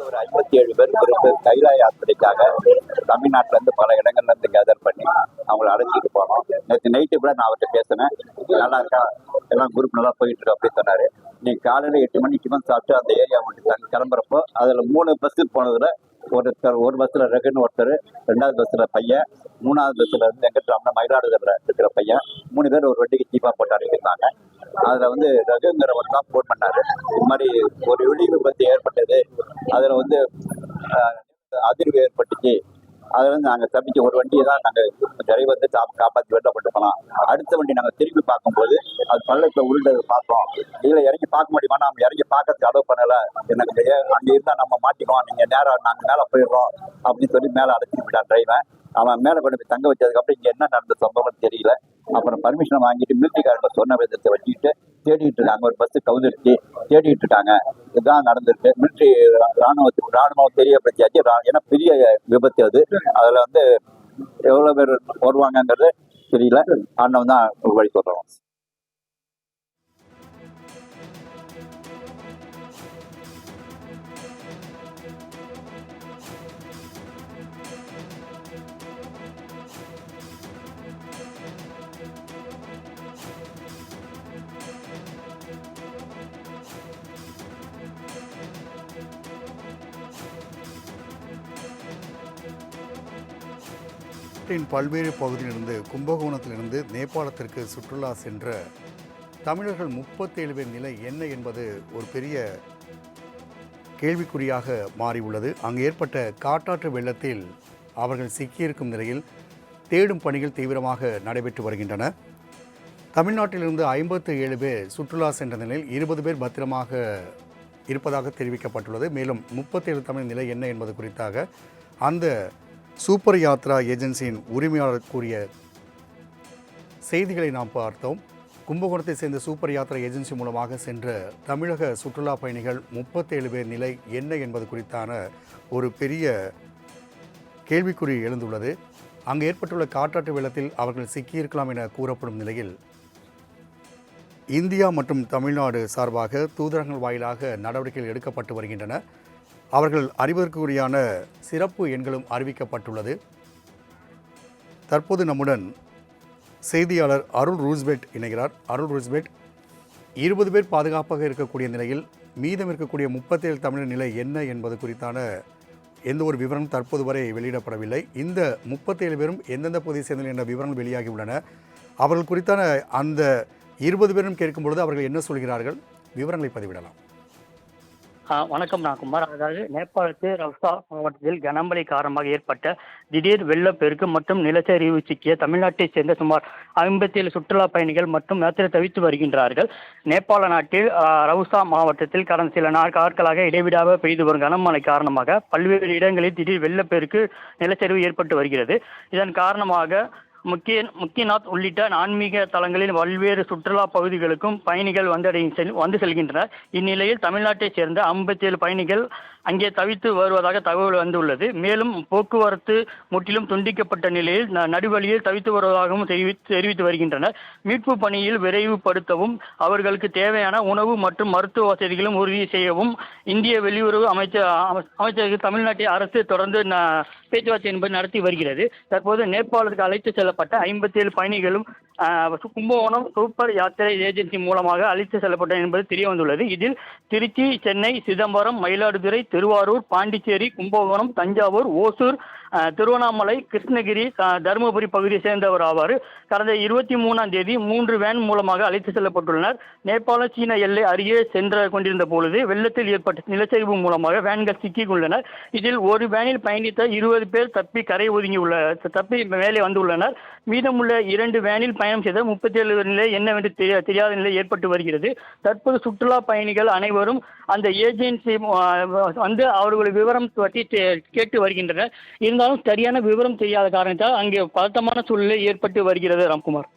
ஒரு 57 பேர் குரூப் கைலாய யாத்திரைக்காக தமிழ்நாட்டுல இருந்து பல இடங்கள்ல இருந்து கேதர் பண்ணி அவங்கள அழைச்சிட்டு போனோம். நேற்று நைட்டு கூட நான் அவர்கிட்ட பேசினேன். நல்லா இருக்கா, எல்லாம் குரூப் நல்லா போயிட்டு இருக்கு அப்படின்னு சொன்னாரு. நீ காலையில 8 மணிக்கு வந்து சாப்பிட்டு அந்த ஏரியா மட்டும் கிளம்புறப்போ அதுல 3 பஸ்ஸுக்கு போனதுல ஒரு பஸ்ல ரகுன்னு ஒருத்தர், 2வது பஸ்ல பையன், 3வது பஸ்ல வந்து வெங்கட்ராமன் மயிலாடுதுறையில இருக்கிற பையன், 3 பேர் ஒரு வண்டிக்கு சீப்பா போட்டு அனுப்பியிருந்தாங்க. அதுல வந்து ரகுங்கிறவர் தான் போன் பண்ணாரு. இது மாதிரி ஒரு வெடி விபத்து ஏற்பட்டது, அதுல வந்து அதிர்வு ஏற்பட்டுச்சு, அதுல இருந்து நாங்க தப்பிச்சு ஒரு வண்டியை தான் நாங்க டிரைவர் வந்து காப்பாற்றி வெளில கொண்டு போனோம். அடுத்த வண்டி நாங்க திரும்பி பார்க்கும்போது அது பள்ளத்துல உருண்டது பார்த்தோம். இதுல இறங்கி பார்க்க முடியுமா, நம்ம இறங்கி பார்க்கறதுக்கு அலோவ் பண்ணல. எனக்கு அங்க இருந்தா நம்ம மாட்டிக்குவோம், நீங்க நேரம் நாங்க மேல போயிடுறோம் அப்படின்னு சொல்லி மேல அழைச்சிட்டு போயிட்டான் டிரைவன். அவன் மேல கொண்டு போய் தங்க வச்சதுக்கு அப்புறம் இங்க என்ன நடந்த சம்பவம் தெரியல. அப்புறம் பர்மிஷன் வாங்கிட்டு மிலிட்டரிக்காரங்க சொன்ன விதத்தை வச்சுக்கிட்டு தேடிட்டு இருக்காங்க. ஒரு பஸ் கவுந்துருச்சு, தேடிட்டு இருக்காங்க. இதுதான் நடந்திருக்கு. மிலிட்டரி ராணுவம் தெரியப்படுத்தியாச்சு. ஏன்னா பெரிய விபத்து அது. அதுல வந்து எவ்வளவு பேர் வருவாங்கங்கிறது தெரியல. அண்ணன் தான் வழி சொல்றோம். நாட்டின் பல்வேறு பகுதியிலிருந்து கும்பகோணத்திலிருந்து நேபாளத்திற்கு சுற்றுலா சென்ற தமிழர்கள் 37 பேர் நிலை என்ன என்பது ஒரு பெரிய கேள்விக்குறியாக மாறியுள்ளது. அங்கு ஏற்பட்ட காட்டாற்று வெள்ளத்தில் அவர்கள் சிக்கியிருக்கும் நிலையில் தேடும் பணிகள் தீவிரமாக நடைபெற்று வருகின்றன. தமிழ்நாட்டிலிருந்து 57 பேர் சுற்றுலா சென்ற நிலையில் 20 பேர் பத்திரமாக இருப்பதாக தெரிவிக்கப்பட்டுள்ளது. மேலும் 37 தமிழ் நிலை என்ன என்பது குறித்தாக அந்த சூப்பர் யாத்ரா ஏஜென்சியின் உரிமையாளர் கூறிய செய்திகளை நாம் பார்த்தோம். கும்பகோணத்தை சேர்ந்த சூப்பர் யாத்ரா ஏஜென்சி மூலமாக சென்ற தமிழக சுற்றுலா பயணிகள் 37 பேர் நிலை என்ன என்பது குறித்தான ஒரு பெரிய கேள்விக்குறி எழுந்துள்ளது. அங்கு ஏற்பட்டுள்ள காட்டாற்று வெள்ளத்தில் அவர்கள் சிக்கியிருக்கலாம் என கூறப்படும் நிலையில் இந்தியா மற்றும் தமிழ்நாடு சார்பாக தூதரகங்கள் வாயிலாக நடவடிக்கைகள் எடுக்கப்பட்டு வருகின்றன. அவர்கள் அறிவதற்குரியான சிறப்பு எண்களும் அறிவிக்கப்பட்டுள்ளது. தற்போது நம்முடன் செய்தியாளர் அருள் ரூஸ்பெட் இணைகிறார். அருள் ரூஸ்பெட், 20 பேர் பாதுகாப்பாக இருக்கக்கூடிய நிலையில் மீதம் இருக்கக்கூடிய 37 தமிழர் நிலை என்ன என்பது குறித்தான எந்த ஒரு விவரம் தற்போது வரை வெளியிடப்படவில்லை. இந்த 37 பேரும் எந்தெந்த பகுதியை சேர்ந்தனர் என்ற விவரங்கள் வெளியாகியுள்ளன. அவர்கள் குறித்தான அந்த 20 பேரும் கேட்கும் பொழுது அவர்கள் என்ன சொல்கிறார்கள்? விவரங்களை பதிவிடலாம். வணக்கம், நான் குமார். அதாவது நேபாளத்து ரவுசா மாவட்டத்தில் கனமழை காரணமாக ஏற்பட்ட திடீர் வெள்ளப்பெருக்கு மற்றும் நிலச்சரிவு சிக்கிய தமிழ்நாட்டைச் சேர்ந்த சுமார் 57 சுற்றுலா பயணிகள் மற்றும் யாத்திரை தவித்து வருகின்றார்கள். நேபாள நாட்டில் ரவுசா மாவட்டத்தில் கடந்த சில நாட்களாக இடைவிடாக பெய்து வரும் கனமழை காரணமாக பல்வேறு இடங்களில் திடீர் வெள்ளப்பெருக்கு நிலச்சரிவு ஏற்பட்டு வருகிறது. இதன் காரணமாக முக்கியநாத் உள்ளிட்ட ஆன்மீக தலங்களில் பல்வேறு சுற்றுலா பகுதிகளுக்கும் பயணிகள் வந்து செல்கின்றனர். இந்நிலையில் தமிழ்நாட்டைச் சேர்ந்த 57 பயணிகள் அங்கே தவித்து வருவதாக தகவல் வந்துள்ளது. மேலும் போக்குவரத்து முற்றிலும் துண்டிக்கப்பட்ட நிலையில் நடுவழியில் தவித்து வருவதாகவும் தெரிவித்து வருகின்றனர். மீட்பு பணியில் விரைவுபடுத்தவும் அவர்களுக்கு தேவையான உணவு மற்றும் மருத்துவ வசதிகளும் உறுதி செய்யவும் இந்திய வெளியுறவு அமைச்சருக்கு தமிழ்நாட்டில் அரசு தொடர்ந்து பேச்சுவார்த்தை என்பது நடத்தி வருகிறது. தற்போது நேபாளத்துக்கு அழைத்து செல்லப்பட்ட 57 பயணிகளும் கும்பகோணம் சூப்பர் யாத்திரை ஏஜென்சி மூலமாக அழைத்து செல்லப்பட்ட என்பது தெரிய வந்துள்ளது. இதில் திருச்சி, சென்னை, சிதம்பரம், மயிலாடுதுறை, திருவாரூர், பாண்டிச்சேரி, கும்பகோணம், தஞ்சாவூர், ஓசூர், திருவண்ணாமலை, கிருஷ்ணகிரி, தருமபுரி பகுதியை சேர்ந்தவர் ஆவார். கடந்த 23ஆம் தேதி 3 வேன் மூலமாக அழைத்து செல்லப்பட்டுள்ளனர். நேபாள சீன எல்லை அருகே சென்று கொண்டிருந்த பொழுது வெள்ளத்தில் ஏற்பட்ட நிலச்சரிவு மூலமாக வேன்கள் சிக்கியுள்ளனர். இதில் ஒரு வேனில் பயணித்த 20 பேர் தப்பி மேலே வந்துள்ளனர். மீதமுள்ள 2 வேனில் பயணம் செய்த 37 நிலை என்னவென்று தெரியாத நிலை ஏற்பட்டு வருகிறது. தற்போது சுற்றுலா பயணிகள் அனைவரும் அந்த ஏஜென்சி வந்து அவர்களுடைய விவரம் பற்றி கேட்டு வருகின்றனர். இருந்தாலும் சரியான விவரம் தெரியாத காரணத்தால் அங்கே பதட்டமான சூழ்நிலை ஏற்பட்டு வருகிறது. ராம்குமார்.